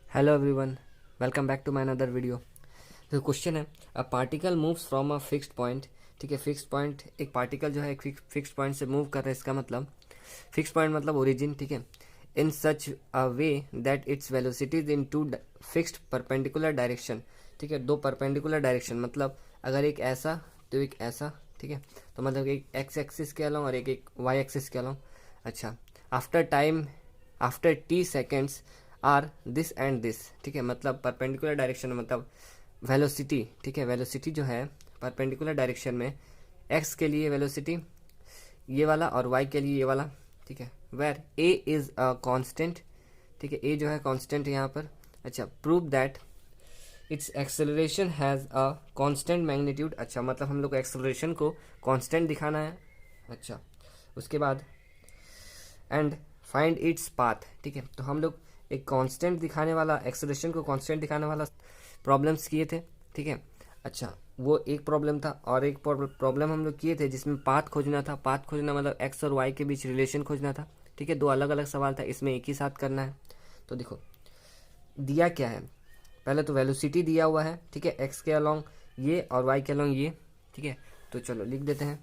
Hello everyone, welcome back to my another video. तो question है, a particle moves from a fixed point. ठीक है, fixed point, एक particle जो है एक फिक्स्ड पॉइंट से मूव कर रहा है, इसका मतलब फिक्स्ड पॉइंट मतलब ओरिजिन। ठीक है, in such a way that its velocities in two fixed perpendicular direction. ठीक है, दो परपेंडिकुलर डायरेक्शन, मतलब अगर एक ऐसा तो एक ऐसा। ठीक है, तो मतलब एक एक्स एक्सिस के अलोंग और एक वाई एक्सिस के अलोंग। अच्छा, after T seconds are this and this. ठीक है, मतलब परपेंडिकुलर डायरेक्शन मतलब वेलोसिटी। ठीक है, वेलोसिटी जो है परपेंडिकुलर डायरेक्शन में एक्स के लिए वेलोसिटी ये वाला और वाई के लिए ये वाला। ठीक है, where A is a constant. ठीक है, ए जो है कांस्टेंट यहाँ पर। अच्छा, prove that it's acceleration has a constant magnitude. अच्छा, मतलब हम लोग को एक्सेलरेशन को कांस्टेंट दिखाना है। अच्छा, उसके बाद एंड फाइंड इट्स पाथ। ठीक है, तो हम लोग एक कांस्टेंट दिखाने वाला, एक्सेलरेशन को कांस्टेंट दिखाने वाला प्रॉब्लम्स किए थे। ठीक है, अच्छा, वो एक प्रॉब्लम था और एक प्रॉब्लम हम लोग किए थे जिसमें पाथ खोजना था। पाथ खोजना मतलब एक्स और वाई के बीच रिलेशन खोजना था। ठीक है, दो अलग अलग सवाल था, इसमें एक ही साथ करना है। तो देखो दिया क्या है, पहले तो वेलोसिटी दिया हुआ है। ठीक है, एक्स के अलोंग ये और वाई के अलोंग ये। ठीक है, तो चलो लिख देते हैं।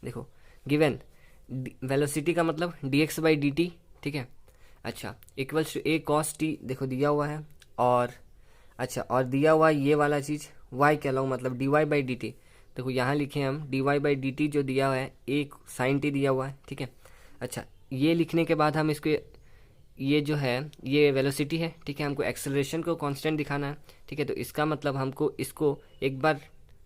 देखो गिवन वेलोसिटी का मतलब dx बाई डी टी। ठीक है, अच्छा, equals to A cos T, देखो दिया हुआ है। और अच्छा, और दिया हुआ ये वाला चीज़ y के अलावा मतलब D Y by D T. देखो यहाँ लिखे हम D Y by D T जो दिया हुआ है, एक साइन टी दिया हुआ है। ठीक है, अच्छा, ये लिखने के बाद हम इसको, ये जो है ये वेलोसिटी है। ठीक है, हमको एक्सेलरेशन को कांस्टेंट दिखाना है। ठीक है, तो इसका मतलब हमको इसको एक बार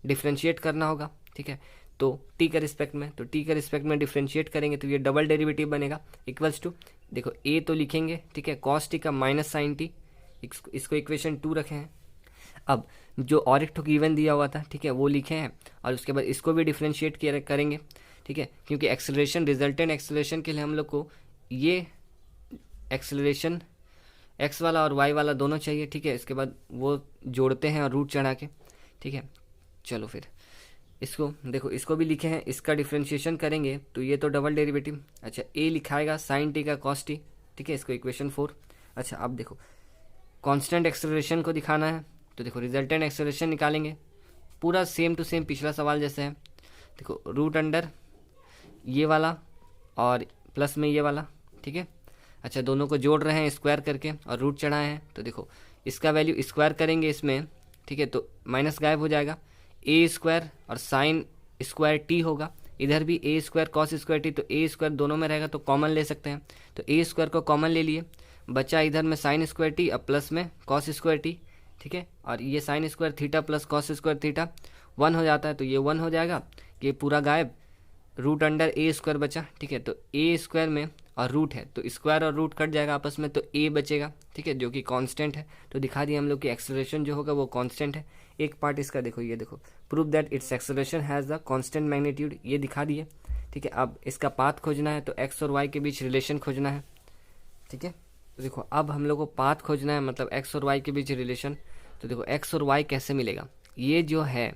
डिफ्रेंशिएट करना होगा। ठीक है, तो टी के रिस्पेक्ट में, तो टी के रिस्पेक्ट में डिफ्रेंशिएट करेंगे तो ये डबल डेरिवेटिव बनेगा इक्वल्स टू, देखो ए तो लिखेंगे। ठीक है, कॉस टी का माइनस साइन टी, इसको इक्वेशन 2 रखे हैं। अब जो और एक ठो गिवन दिया हुआ था, ठीक है, वो लिखे हैं और उसके बाद इसको भी डिफ्रेंशिएट करेंगे। ठीक है, क्योंकि एक्सेलरेशन, रिजल्टेंट एक्सेलरेशन के लिए हम लोग को ये एक्सेलरेशन एक्स वाला और वाई वाला दोनों चाहिए। ठीक है, इसके बाद वो जोड़ते हैं और रूट चढ़ा के। ठीक है, चलो फिर इसको देखो, इसको भी लिखे हैं, इसका डिफ्रेंशिएशन करेंगे तो ये तो डबल डेरिवेटिव। अच्छा, ए लिखाएगा साइन टी का कॉस टी। ठीक है, इसको इक्वेशन 4। अच्छा, अब देखो कांस्टेंट एक्सेलरेशन को दिखाना है, तो देखो रिजल्टेंट एक्सेलरेशन निकालेंगे, पूरा सेम टू सेम पिछला सवाल जैसे है। देखो रूट अंडर ये वाला और प्लस में ये वाला। ठीक है, अच्छा, दोनों को जोड़ रहे हैं स्क्वायर करके और रूट चढ़ाए हैं, तो देखो इसका वैल्यू स्क्वायर करेंगे इसमें। ठीक है, तो माइनस गायब हो जाएगा, ए स्क्वायर और साइन स्क्वायर टी होगा। इधर भी ए स्क्वायर कॉस स्क्वायर टी, तो ए स्क्वायर दोनों में रहेगा तो कॉमन ले सकते हैं, तो ए स्क्वायर को कॉमन ले लिए, बचा इधर में साइन स्क्वायर टी और प्लस में कॉस स्क्वायर टी। ठीक है, और ये sine square theta plus cos square theta 1 हो जाता है, तो ये 1 हो जाएगा, ये पूरा गायब, रूट अंडर ए स्क्वायर बचा। ठीक है, तो ए स्क्वायर में और रूट है तो स्क्वायर और रूट कट जाएगा आपस में, तो ए बचेगा। ठीक है, जो कि कांस्टेंट है, तो दिखा दिया हम लोग कि एक्सेलरेशन जो होगा वो कांस्टेंट है। एक पार्ट इसका देखो, ये देखो, prove that it's acceleration has the constant magnitude, ये दिखा दिए। ठीक है, अब इसका पाथ खोजना है, तो एक्स और वाई के बीच रिलेशन खोजना है। ठीक है, तो देखो अब हम लोग को पाथ खोजना है, मतलब एक्स और वाई के बीच रिलेशन। तो देखो एक्स और वाई कैसे मिलेगा, ये जो है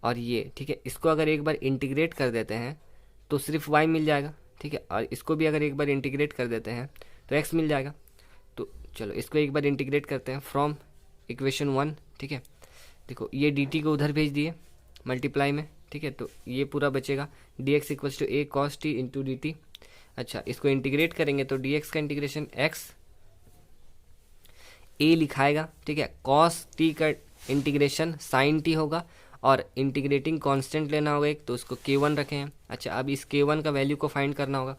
और ये, ठीक है, इसको अगर एक बार इंटीग्रेट कर देते हैं तो सिर्फ y मिल जाएगा। ठीक है, और इसको भी अगर एक बार इंटीग्रेट कर देते हैं तो x मिल जाएगा। तो चलो इसको एक बार इंटीग्रेट करते हैं फ्रॉम इक्वेशन 1। ठीक है, देखो ये dt को उधर भेज दिए मल्टीप्लाई में। ठीक है, तो ये पूरा बचेगा dx equals to a cos t into D T. अच्छा, इसको इंटीग्रेट करेंगे तो dx का इंटीग्रेशन x a लिखाएगा। ठीक है, cos t का इंटीग्रेशन sin t होगा और इंटीग्रेटिंग कांस्टेंट लेना होगा एक, तो उसको k1 रखे हैं। अच्छा, अब इस k1 का वैल्यू को फाइंड करना होगा,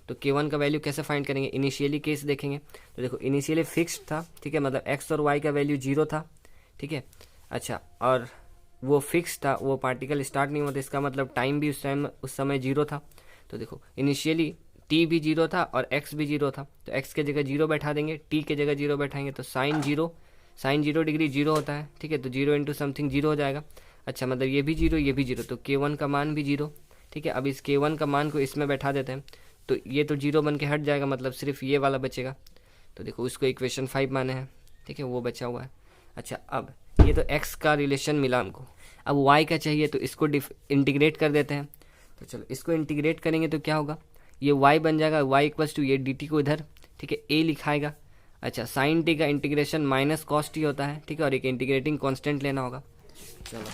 तो k1 का वैल्यू कैसे फाइंड करेंगे, इनिशियली केस देखेंगे। तो देखो इनिशियली फिक्स्ड था। ठीक है, मतलब x और y का वैल्यू 0 था। ठीक है, अच्छा, और वो फिक्स था, वो पार्टिकल स्टार्ट नहीं हुआ था, इसका मतलब टाइम भी उस समय 0 था। तो देखो इनिशियली t भी 0 था और x भी 0 था, तो x के जगह 0 बैठा देंगे, t के जगह 0 बैठाएंगे, तो साइन 0 डिग्री 0 होता है। ठीक है, तो 0 इंटू समथिंग 0 हो जाएगा। अच्छा, मतलब ये भी 0 ये भी 0, तो k1 का मान भी 0। ठीक है, अब इस k1 का मान को इसमें बैठा देते हैं, तो ये तो 0 बन के हट जाएगा, मतलब सिर्फ ये वाला बचेगा। तो देखो उसको इक्वेशन 5 माने हैं। ठीक है, वो बचा हुआ है। अच्छा, अब ये तो x का रिलेशन मिला हमको, अब y का चाहिए, तो इसको इंटीग्रेट कर देते हैं। तो चलो इसको इंटीग्रेट करेंगे तो क्या होगा, ये y बन जाएगा, y इक्वल्स टू ये dt को इधर, ठीक है, a लिखाएगा। अच्छा, साइन टी का इंटीग्रेशन माइनस कॉस टी होता है, ठीक है, और एक इंटीग्रेटिंग कांस्टेंट लेना होगा। चलो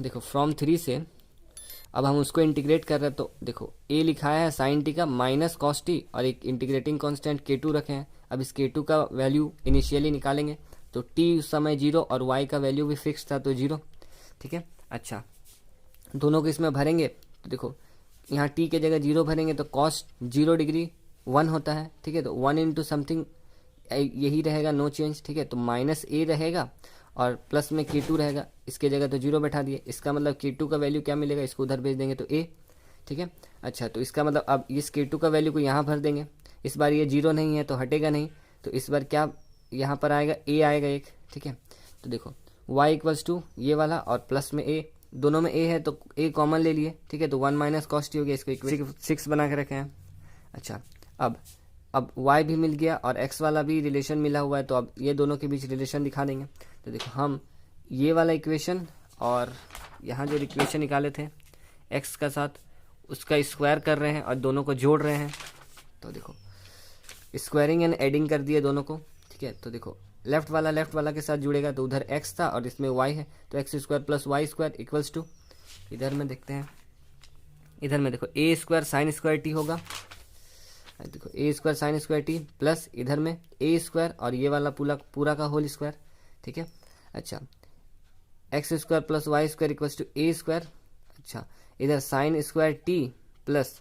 देखो फ्रॉम 3 से अब हम उसको इंटीग्रेट कर रहे हैं, तो देखो a लिखाया है साइन टी का माइनस कॉस टी और एक इंटीग्रेटिंग कांस्टेंट k2 रखे हैं। अब इस k2 का वैल्यू इनिशियली निकालेंगे तो t उस समय 0 और y का वैल्यू भी फिक्स था तो 0, ठीक है। अच्छा, दोनों को इसमें भरेंगे तो देखो यहाँ t के जगह 0 भरेंगे तो कॉस 0 डिग्री 1 होता है, ठीक है, तो 1 इंटू समथिंग यही रहेगा, नो चेंज, ठीक है। तो माइनस a रहेगा और प्लस में k2 रहेगा, इसके जगह तो 0 बैठा दिए, इसका मतलब k2 का वैल्यू क्या मिलेगा, इसको उधर भेज देंगे तो a, ठीक है। अच्छा, तो इसका मतलब अब इस k2 का वैल्यू को यहाँ भर देंगे, इस बार ये 0 नहीं है तो हटेगा नहीं, तो इस बार क्या यहाँ पर आएगा, a आएगा एक, ठीक है। तो देखो y इक्वल्स टू ये वाला और प्लस में a, दोनों में a है तो a कॉमन ले लिए, ठीक है, तो 1 माइनस कॉस टी हो गया, इसको इक्वेशन 6 बना के रखे हैं। अच्छा, अब y भी मिल गया और x वाला भी रिलेशन मिला हुआ है, तो अब ये दोनों के बीच रिलेशन दिखा देंगे। तो देखो हम ये वाला इक्वेशन और यहाँ जो इक्वेशन निकाले थे x का साथ उसका स्क्वायर कर रहे हैं और दोनों को जोड़ रहे हैं। तो देखो स्क्वायरिंग एंड एडिंग कर दिए दोनों को, ठीक है। तो देखो लेफ्ट वाला के साथ जुड़ेगा तो उधर x था और इसमें y है, तो x square plus Y square equals to, इधर में देखते हैं, इधर में देखो a square sine square t होगा, देखो a square sine square t plus इधर में ए स्क्वायर और ये वाला पूरा का होल स्क्वायर, ठीक है। अच्छा, X square plus Y square equals to A square. अच्छा, इधर साइन स्क्वायर टी प्लस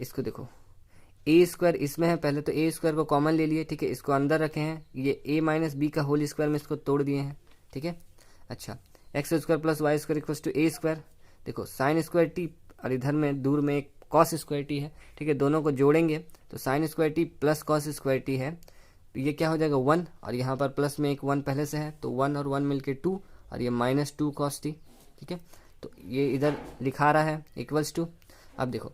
इसको देखो ए स्क्वायर इसमें है, पहले तो ए स्क्वायर को कॉमन ले लिए, ठीक है, इसको अंदर रखे हैं, ये ए माइनस बी का होल स्क्वायर में इसको तोड़ दिए हैं, ठीक है। अच्छा, X square plus Y square equals to A square, देखो साइन स्क्वायर टी और इधर में दूर में एक कॉस स्क्वायर टी है, ठीक है, दोनों को जोड़ेंगे तो sign square t plus cos square T है, तो ये क्या हो जाएगा 1 और यहाँ पर प्लस में एक 1 पहले से है तो 1 और 1 मिलके 2 और ये माइनस 2 कॉस टी, ठीक है। तो ये इधर लिखा रहा है इक्वल्स टू, अब देखो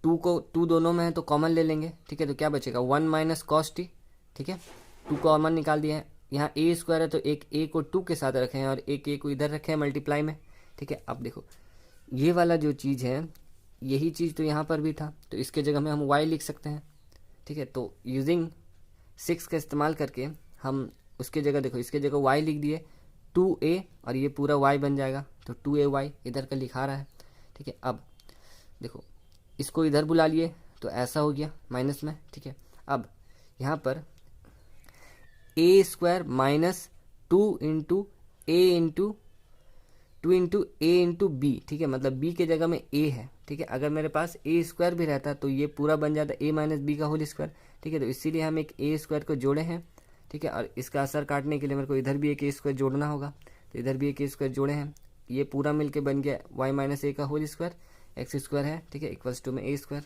2 दोनों में है तो कॉमन ले लेंगे, ठीक है, तो क्या बचेगा 1 माइनस कॉस टी, ठीक है, 2 कॉमन निकाल दिया है। यहाँ ए स्क्वायर है तो एक ए को 2 के साथ रखे हैं और एक ए को इधर रखे हैं मल्टीप्लाई में, ठीक है। अब देखो ये वाला जो चीज़ है यही चीज़ तो यहाँ पर भी था, तो इसके जगह में हम y लिख सकते हैं, ठीक है। तो यूजिंग 6 का इस्तेमाल करके हम उसके जगह देखो इसके जगह y लिख दिए 2a और ये पूरा y बन जाएगा, तो 2ay इधर का लिखा रहा है, ठीक है। अब देखो इसको इधर बुला लिए तो ऐसा हो गया माइनस में, ठीक है। अब यहाँ पर ए स्क्वायर माइनस 2 इंटू ए इंटू बी, ठीक है, मतलब b के जगह में a है, ठीक है। अगर मेरे पास a स्क्वायर भी रहता तो ये पूरा बन जाता a माइनस बी का होल स्क्वायर, ठीक है। तो इसीलिए हम एक a स्क्वायर को जोड़े हैं, ठीक है, और इसका असर काटने के लिए मेरे को इधर भी एक a स्क्वायर जोड़ना होगा, तो इधर भी एक a स्क्वायर जोड़े हैं, ये पूरा मिलके बन गया y माइनस a का होल स्क्वायर, एक्स स्क्वायर है, ठीक है, इक्वल्स टू में a स्क्वायर।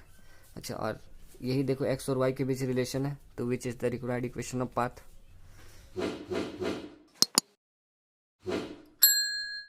अच्छा, और यही देखो x और y के बीच रिलेशन है, तो which is the required equation of path.